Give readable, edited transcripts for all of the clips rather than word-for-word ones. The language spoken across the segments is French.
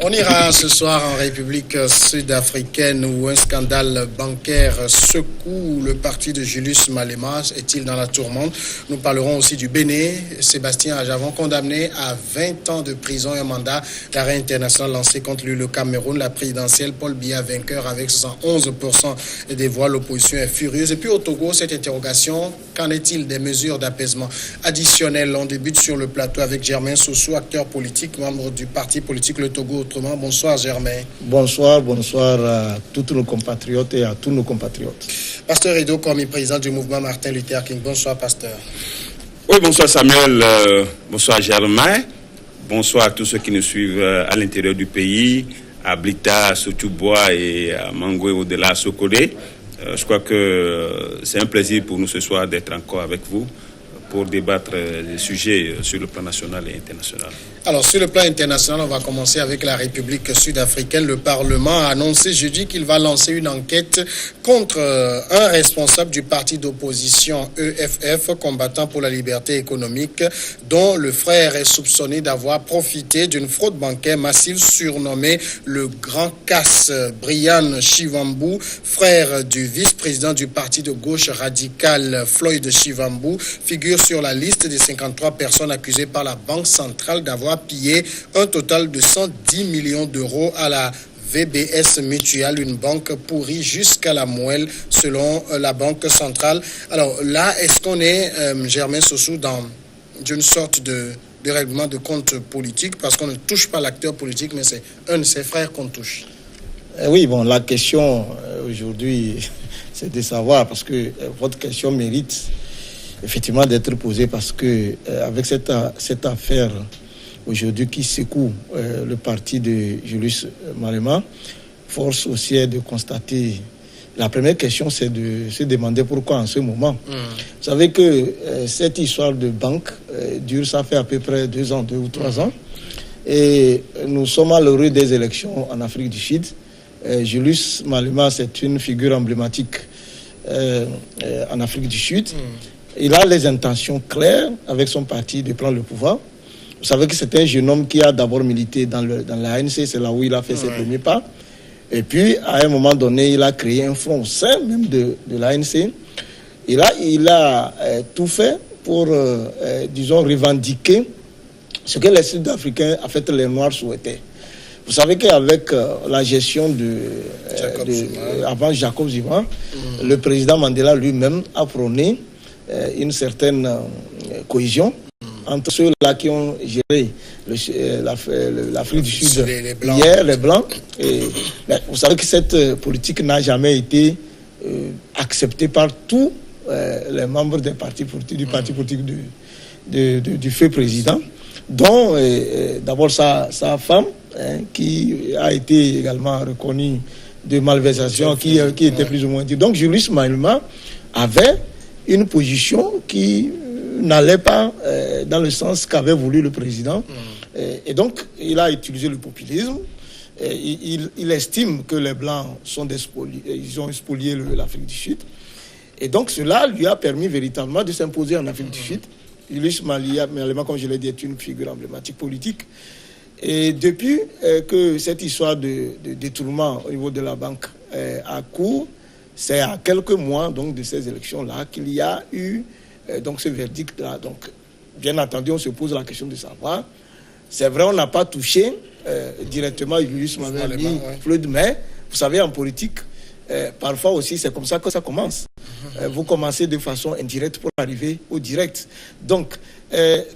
On ira ce soir en République sud-africaine où un scandale bancaire secoue le parti de Julius Malema. Est-il dans la tourmente? Nous parlerons aussi du Bénin. Sébastien Ajavon, condamné à 20 ans de prison et un mandat d'arrêt international lancé contre lui. Le Cameroun, la présidentielle, Paul Biya vainqueur avec 71% des voix. L'opposition est furieuse. Et puis au Togo, cette interrogation, qu'en est-il des mesures d'apaisement additionnelles? On débute sur le plateau avec Germain Sossou, acteur politique, membre du parti politique Le Togo Autrement. Bonsoir Germain. Bonsoir à tous nos compatriotes et à tous nos compatriotes. Pasteur Edo Komi, président du mouvement Martin Luther King. Bonsoir pasteur. Oui, bonsoir Samuel, bonsoir Germain, bonsoir à tous ceux qui nous suivent à l'intérieur du pays, à Blita, à Sotubois et à Mangoué au-delà à Sokodé. Je crois que c'est un plaisir pour nous ce soir d'être encore avec vous pour débattre des sujets sur le plan national et international. Alors, sur le plan international, on va commencer avec la République sud-africaine. Le Parlement a annoncé jeudi qu'il va lancer une enquête contre un responsable du parti d'opposition EFF, combattant pour la liberté économique, dont le frère est soupçonné d'avoir profité d'une fraude bancaire massive surnommée le Grand Casse. Brian Shivambu, frère du vice-président du parti de gauche radical Floyd Shivambu, figure sur la liste des 53 personnes accusées par la Banque centrale d'avoir pillé un total de 110 millions d'euros à la VBS Mutual, une banque pourrie jusqu'à la moelle selon la Banque centrale. Alors là, est-ce qu'on est, Germain Sossou, dans une sorte de règlement de compte politique, parce qu'on ne touche pas l'acteur politique, mais c'est un de ses frères qu'on touche? Oui, bon, la question aujourd'hui, c'est de savoir, parce que votre question mérite effectivement d'être posée, parce que avec cette affaire aujourd'hui qui secoue le parti de Julius Malema, force aussi est de constater. La première question, c'est de se demander pourquoi en ce moment. Vous savez que cette histoire de banque dure, ça fait à peu près 2 ans, 2 ou 3 ans. Et nous sommes à l'heure des élections en Afrique du Sud. Julius Malema, c'est une figure emblématique en Afrique du Sud. Il a les intentions claires avec son parti de prendre le pouvoir. Vous savez que c'est un jeune homme qui a d'abord milité dans la ANC, c'est là où il a fait ses premiers pas. Et puis, à un moment donné, il a créé un front au sein même de l'ANC. Et là, il a tout fait pour, disons, revendiquer ce que les Sud-Africains, en fait, les Noirs souhaitaient. Vous savez qu'avec la gestion avant Jacob Zuma, le président Mandela lui-même a prôné une certaine cohésion entre ceux-là qui ont géré l'Afrique du Sud hier, les Blancs. Vous savez que cette politique n'a jamais été acceptée par tous les membres des partis politiques, du parti politique du feu président, dont d'abord sa femme, qui a été également reconnue de malversation, qui était plus ou moins dit. Donc Julius Malema avait une position qui n'allait pas dans le sens qu'avait voulu le président. Et donc, il a utilisé le populisme. Il estime que les Blancs sont ils ont spolié l'Afrique du Sud. Et donc, cela lui a permis véritablement de s'imposer en Afrique du Sud. Julius Malema, comme je l'ai dit, est une figure emblématique politique. Et depuis que cette histoire de détournement au niveau de la banque a cours, c'est à quelques mois donc, de ces élections-là qu'il y a eu donc ce verdict-là. Donc, bien entendu, on se pose la question de savoir. C'est vrai, on n'a pas touché directement Julius Malema, Floyd, mais vous savez, en politique, parfois aussi, c'est comme ça que ça commence. Vous commencez de façon indirecte pour arriver au direct. Donc,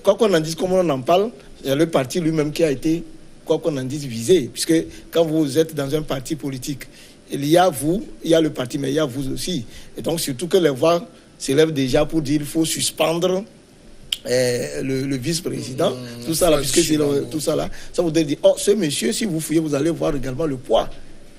quoi qu'on en dise, comme on en parle, il y a le parti lui-même qui a été, quoi qu'on en dise, visé. Puisque quand vous êtes dans un parti politique, il y a vous, il y a le parti, mais il y a vous aussi. Et donc, surtout que les voix s'élèvent déjà pour dire qu'il faut suspendre le vice-président, tout ça là, puisque c'est tout ça là, ça voudrait dire, oh, ce monsieur, si vous fouillez, vous allez voir également le poids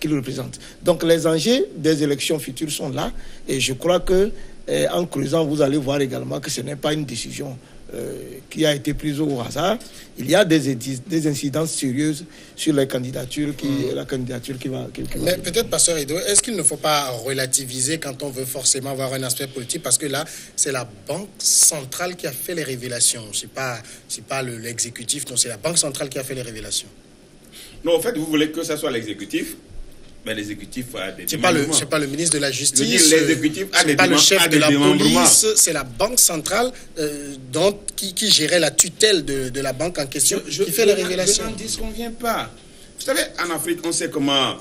qu'il représente. Donc, les enjeux des élections futures sont là, et je crois que en creusant, vous allez voir également que ce n'est pas une décision qui a été prise au hasard. Il y a des incidences sérieuses sur les candidatures la candidature qui va... Mais peut-être, Pasteur Edo, est-ce qu'il ne faut pas relativiser quand on veut forcément avoir un aspect politique? Parce que là, c'est la Banque centrale qui a fait les révélations. C'est pas l'exécutif, non, c'est la Banque centrale qui a fait les révélations. Non, en fait, vous voulez que ça soit l'exécutif, mais l'exécutif a des démembrements. C'est pas le ministre de la Justice, l'exécutif a c'est pas le chef de la démembrements. police, c'est la banque centrale qui gérait la tutelle de la banque en question qui fait les révélations. Je n'en disconviens pas. Vous savez, en Afrique, on sait comment,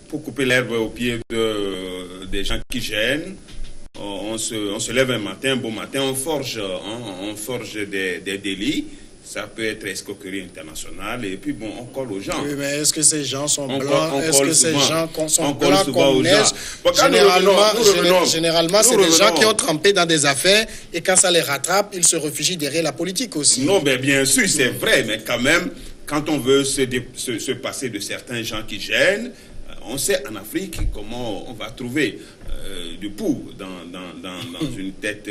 pour couper l'herbe au pied des gens qui gênent, on se lève un beau matin, on forge des délits. Ça peut être escroquerie internationale et puis bon, on colle aux gens. Oui, mais est-ce que ces gens sont blancs? Est-ce que ces gens sont blancs comme neige? Généralement, c'est des gens qui ont trempé dans des affaires et quand ça les rattrape, ils se réfugient derrière la politique aussi. Non, mais bien sûr, c'est vrai, mais quand même, quand on veut se passer de certains gens qui gênent, on sait en Afrique comment on va trouver du pouls dans une tête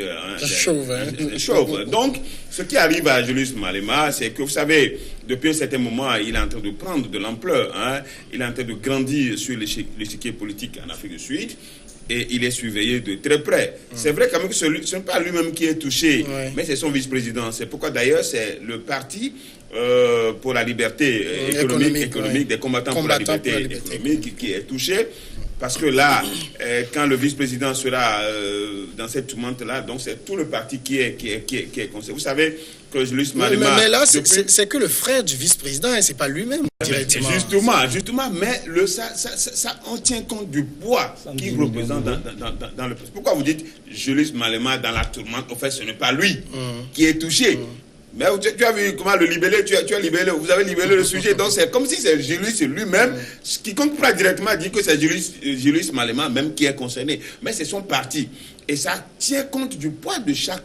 chauve. Donc, ce qui arrive à Julius Malema, c'est que vous savez, depuis un certain moment, il est en train de prendre de l'ampleur. Il est en train de grandir sur l'échiquier politique en Afrique du Sud. Et il est surveillé de très près. C'est vrai quand même que ce n'est pas lui-même qui est touché, mais c'est son vice-président. C'est pourquoi d'ailleurs c'est le parti pour la liberté économique des combattants pour la liberté économique qui est touché. Parce que là, quand le vice-président sera dans cette tourmente-là, donc c'est tout le parti qui est concerné. Vous savez que Julius Malema... Mais là, c'est que le frère du vice-président, et c'est pas lui-même directement. Justement, mais ça on tient compte du poids qu'il représente dans le... Pourquoi vous dites Julius Malema dans la tourmente? En fait, ce n'est pas lui qui est touché. Mais tu as vu comment le libérer, tu as libéré, vous avez libéré le sujet, donc c'est comme si c'est Julius lui-même, quiconque pourra directement dire que c'est Julius Malema même qui est concerné, mais c'est son parti. Et ça tient compte du poids de chaque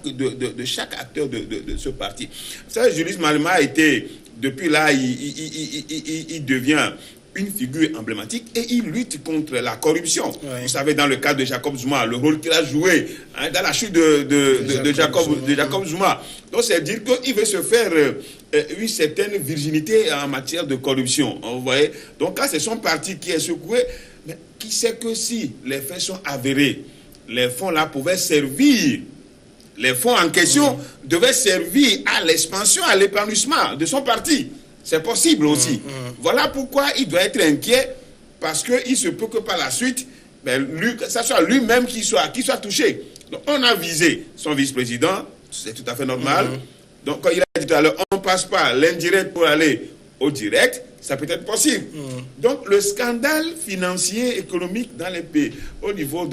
acteur de ce parti. Vous savez, Julius Malema a été, depuis là, il devient une figure emblématique et il lutte contre la corruption. Vous savez, dans le cas de Jacob Zuma, le rôle qu'il a joué dans la chute de Jacob Zuma. Donc, c'est dire qu'il veut se faire une certaine virginité en matière de corruption. Vous voyez? Donc, quand c'est son parti qui est secoué, mais qui sait que si les faits sont avérés, les fonds là pouvaient servir, les fonds en question devaient servir à l'expansion, à l'épanouissement de son parti. C'est possible aussi. Voilà pourquoi il doit être inquiet, parce qu'il se peut que par la suite, ça soit lui-même qui soit touché. Donc on a visé son vice-président, c'est tout à fait normal. Donc quand il a dit tout à l'heure, on ne passe pas l'indirect pour aller au direct, ça peut être possible. Donc le scandale financier, économique dans les pays, au niveau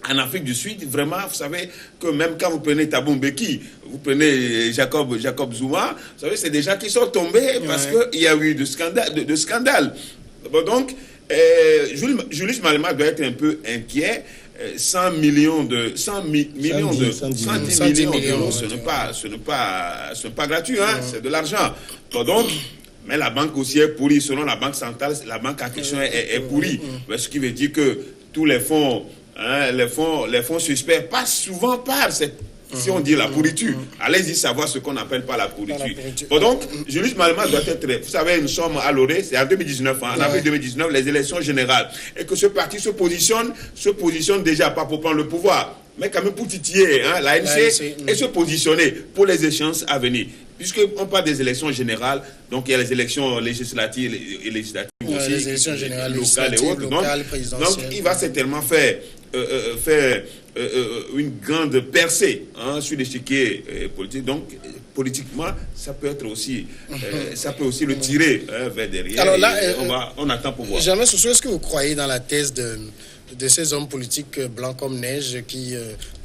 en Afrique du Sud, vraiment, vous savez que même quand vous prenez Thabo Mbeki, vous prenez Jacob Zuma, vous savez, c'est des gens qui sont tombés parce qu'il y a eu de scandale. Donc, Julius Malema doit être un peu inquiet. 110 millions d'euros, ce n'est pas gratuit, c'est de l'argent. Donc, mais la banque aussi est pourrie. Selon la banque centrale, la banque en question est pourrie. Ce qui veut dire que tous les fonds, les fonds suspects passent souvent par cette, si on dit la pourriture. Allez-y savoir ce qu'on appelle pas la pourriture. Donc, Julius Malema doit être, vous savez, nous sommes à l'orée, c'est en 2019, en avril 2019, les élections générales. Et que ce parti se positionne déjà pas pour prendre le pouvoir, mais quand même pour titiller l'ANC et se positionner pour les échéances à venir. Puisqu'on parle des élections générales, donc il y a les élections législatives et législatives aussi, les élections générales, locales et autres. Donc il va certainement faire une grande percée sur l'échiquier politique. Donc politiquement, ça peut être aussi, ça peut aussi le tirer vers derrière. Alors là, on attend pour voir. Jamais Soussou, est-ce que vous croyez dans la thèse de ces hommes politiques blancs comme neige qui,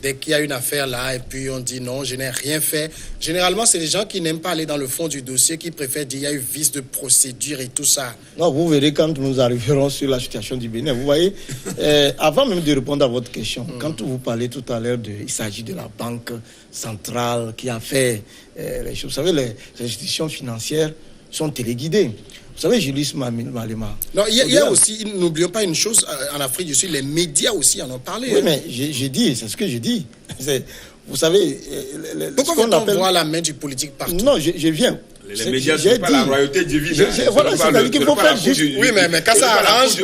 dès qu'il y a une affaire là, et puis on dit non, je n'ai rien fait. Généralement, c'est des gens qui n'aiment pas aller dans le fond du dossier, qui préfèrent dire il y a eu vice de procédure et tout ça. Non, vous verrez quand nous arriverons sur la situation du Bénin. Vous voyez, avant même de répondre à votre question, quand vous parlez tout à l'heure il s'agit de la banque centrale qui a fait les choses. Vous savez, les institutions financières sont téléguidées. Vous savez, Julius Malema. Non, il y a aussi, n'oublions pas une chose, en Afrique du Sud, les médias aussi en ont parlé. Oui, mais j'ai dit, c'est ce que j'ai dit. Vous savez, pourquoi on voit la main du politique partout? Non, je viens. Les médias ne sont pas la royauté divine. Voilà, c'est-à-dire qu'il faut faire juste... Oui, mais quand ça arrange,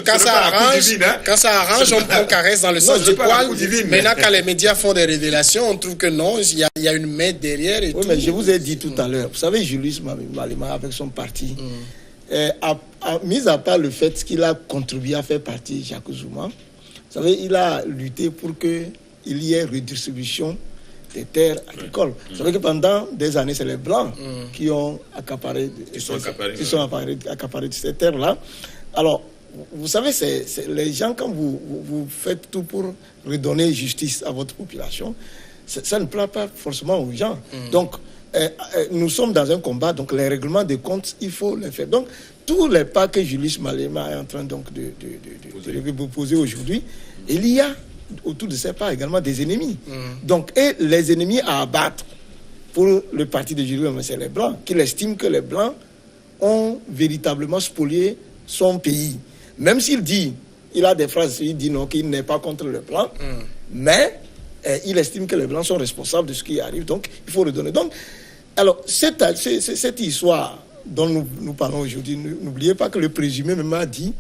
on caresse dans le sens du poil. Maintenant, quand les médias font des révélations, on trouve que non, il y a une main derrière et tout. Oui, mais je vous ai dit tout à l'heure, vous savez, Julius Malema, avec son parti, a mis à part le fait qu'il a contribué à faire partie Jacques Zuma, vous savez, il a lutté pour qu'il y ait redistribution des terres agricoles. Vous savez que pendant des années, c'est les Blancs qui ont accaparé ces terres-là. Alors, vous savez, c'est les gens, quand vous faites tout pour redonner justice à votre population, ça ne plaît pas forcément aux gens. Donc, nous sommes dans un combat, donc les règlements de comptes, il faut les faire. Donc, tous les pas que Julius Malema est en train donc de poser aujourd'hui, il y a autour de ces pas également des ennemis. Donc, et les ennemis à abattre pour le parti de Julius Malema, c'est les Blancs, qui estiment que les Blancs ont véritablement spolié son pays. Même s'il dit, il a des phrases, il dit non, qu'il n'est pas contre les Blancs, mais il estime que les Blancs sont responsables de ce qui arrive, donc il faut le donner. Donc, alors, cette histoire dont nous parlons aujourd'hui, n'oubliez pas que le présumé même a dit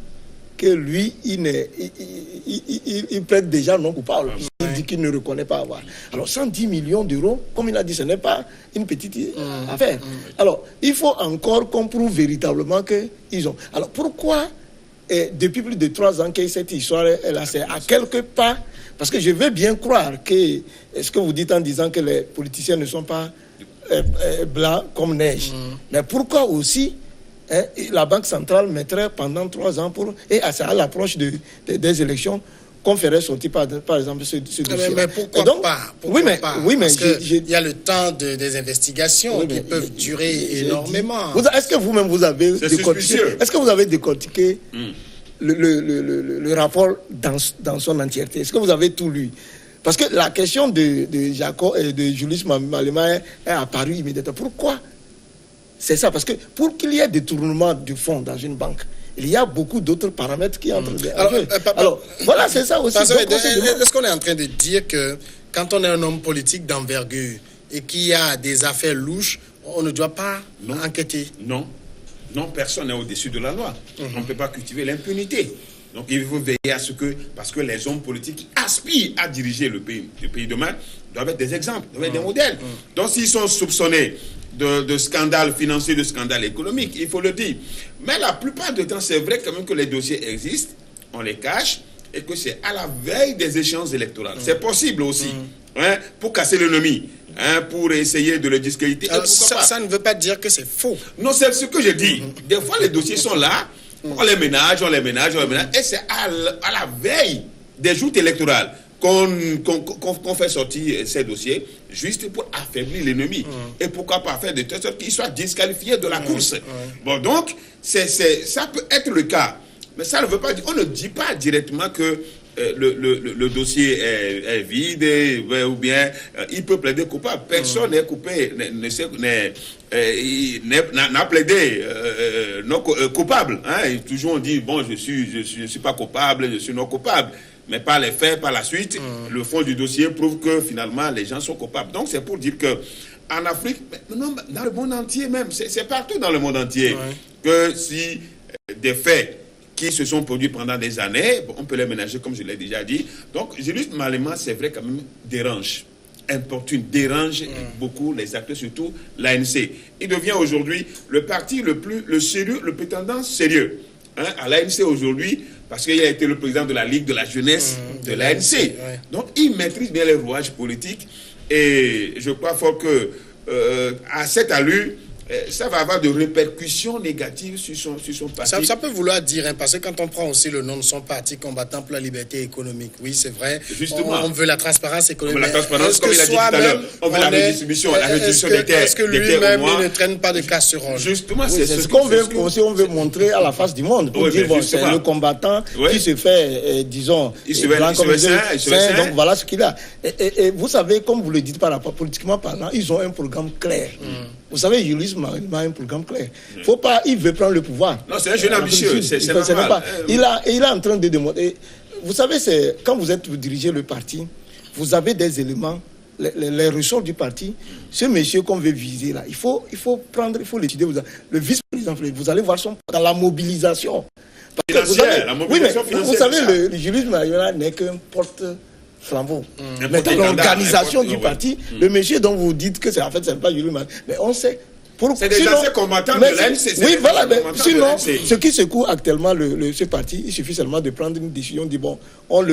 que lui, il plaide déjà non coupable. Il dit qu'il ne reconnaît pas avoir. Alors, 110 millions d'euros, comme il a dit, ce n'est pas une petite affaire. Alors, il faut encore qu'on prouve véritablement qu'ils ont. Alors, pourquoi, depuis plus de 3 ans que cette histoire est là, c'est à quelque part, parce que je veux bien croire que ce que vous dites en disant que les politiciens ne sont pas blancs comme neige. Mais pourquoi aussi la Banque centrale mettrait pendant 3 ans et à l'approche des élections qu'on ferait sortir par exemple ce dossier. Mais pourquoi donc, pas parce qu'il y a le temps des investigations qui peuvent durer énormément. Est-ce que vous-même vous avez décortiqué le rapport dans son entièreté? Est-ce que vous avez tout lu? Parce que la question de Jacob et de Julius Malema est apparue immédiatement. Pourquoi? C'est ça, parce que pour qu'il y ait détournement du fonds dans une banque, il y a beaucoup d'autres paramètres qui entrent. Alors, voilà, c'est ça aussi. Est-ce qu'on est en train de dire que quand on est un homme politique d'envergure et qu'il y a des affaires louches, on ne doit pas enquêter? Non, personne n'est au-dessus de la loi. On ne peut pas cultiver l'impunité. Donc il faut veiller à ce que, parce que les hommes politiques qui aspirent à diriger le pays demain doivent être des exemples, doivent être des modèles. Donc s'ils sont soupçonnés de scandales financiers, de scandales économiques, il faut le dire. Mais la plupart du temps, c'est vrai quand même que les dossiers existent, on les cache, et que c'est à la veille des échéances électorales. C'est possible aussi, pour casser l'ennemi, pour essayer de le discréditer. Alors, ça ne veut pas dire que c'est faux. Non, c'est ce que je dis. Des fois, les dossiers sont là, on les ménage, et c'est à la veille des joutes électorales qu'on fait sortir ces dossiers, juste pour affaiblir l'ennemi. Et pourquoi pas faire de telle sorte qu'il soit disqualifié de la course. Bon, donc, ça peut être le cas. Mais ça ne veut pas dire, on ne dit pas directement que le dossier est vide ou bien il peut plaider coupable. Personne n'est coupé, n'a plaidé non coupable. Et toujours on dit, bon, je suis pas coupable, je suis non coupable. Mais par les faits, par la suite, le fond du dossier prouve que finalement les gens sont coupables. Donc c'est pour dire que en Afrique, non, dans le monde entier même, c'est partout dans le monde entier que si des faits qui se sont produits pendant des années, on peut les ménager comme je l'ai déjà dit. Donc Julius Malema, c'est vrai quand même, dérange beaucoup les acteurs, surtout l'ANC. Il devient aujourd'hui le parti le prétendant sérieux à l'ANC aujourd'hui, parce qu'il a été le président de la Ligue de la jeunesse de l'ANC. Donc il maîtrise bien les rouages politiques et je crois fort que à cette allure, ça va avoir de répercussions négatives sur son parti. Ça peut vouloir dire, parce que quand on prend aussi le nom de son parti, Combattant pour la liberté économique, oui, c'est vrai. Justement. On veut la transparence économique. On veut la transparence, comme il a dit tout à l'heure. On veut la redistribution des terres. Est-ce que lui-même, il ne traîne pas de casserole? Justement, c'est ce qu'on veut aussi, on veut montrer à la face du monde. Pour dire, bon, c'est le combattant qui se fait, disons, il se fait donc voilà ce qu'il a. Et vous savez, comme vous le dites politiquement parlant, ils ont un programme clair. Vous savez, Julius Malema a un programme clair. Faut pas, il veut prendre le pouvoir. Non, c'est un jeune ambitieux, c'est normal. Il est en train de démontrer. Vous savez, quand vous dirigez le parti, vous avez des éléments, les ressorts du parti. Ce monsieur qu'on veut viser là, il faut l'étudier. Le vice-président, vous allez voir dans la mobilisation. Vous savez, le Julius Malema n'est qu'un porte-flambeau. Mais dans l'organisation du parti, le monsieur dont vous dites que c'est pas Julius Malema, mais on sait C'est des anciens combattants de l'ANC. Oui, voilà. Sinon, ce qui secoue actuellement ce parti, il suffit seulement de prendre une décision, on dit bon, on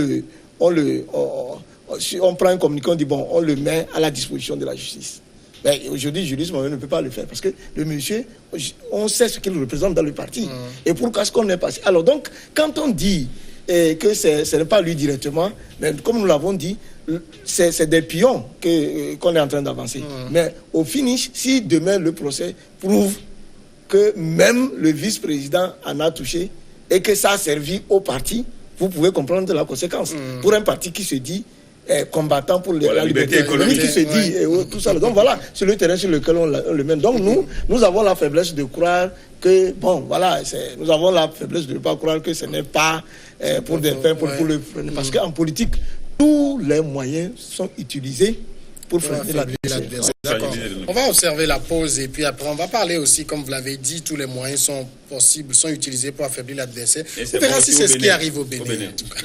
prend un communiqué, on dit bon, on le met à la disposition de la justice. Mais aujourd'hui, Julius Mohamed ne peut pas le faire parce que le monsieur, on sait ce qu'il représente dans le parti. Et pourquoi est-ce qu'on est passé? Alors donc, quand on dit que ce n'est pas lui directement, mais comme nous l'avons dit, c'est des pions qu'on est en train d'avancer. Mais au finish, si demain le procès prouve que même le vice-président en a touché et que ça a servi au parti, vous pouvez comprendre la conséquence. Pour un parti qui se dit combattant pour la liberté économique, qui se dit tout ça. Donc voilà, c'est le terrain sur lequel on le mène. Donc nous avons la faiblesse de croire que, bon, voilà, nous avons la faiblesse de ne pas croire que ce n'est pas pour des fins, pour le freiner. Parce qu'en politique, tous les moyens sont utilisés pour freiner l'adversaire. D'accord. On va observer la pause et puis après on va parler aussi, comme vous l'avez dit, tous les moyens sont possibles, sont utilisés pour affaiblir l'adversaire. On verra si c'est ce qui arrive au Bénin. En tout cas.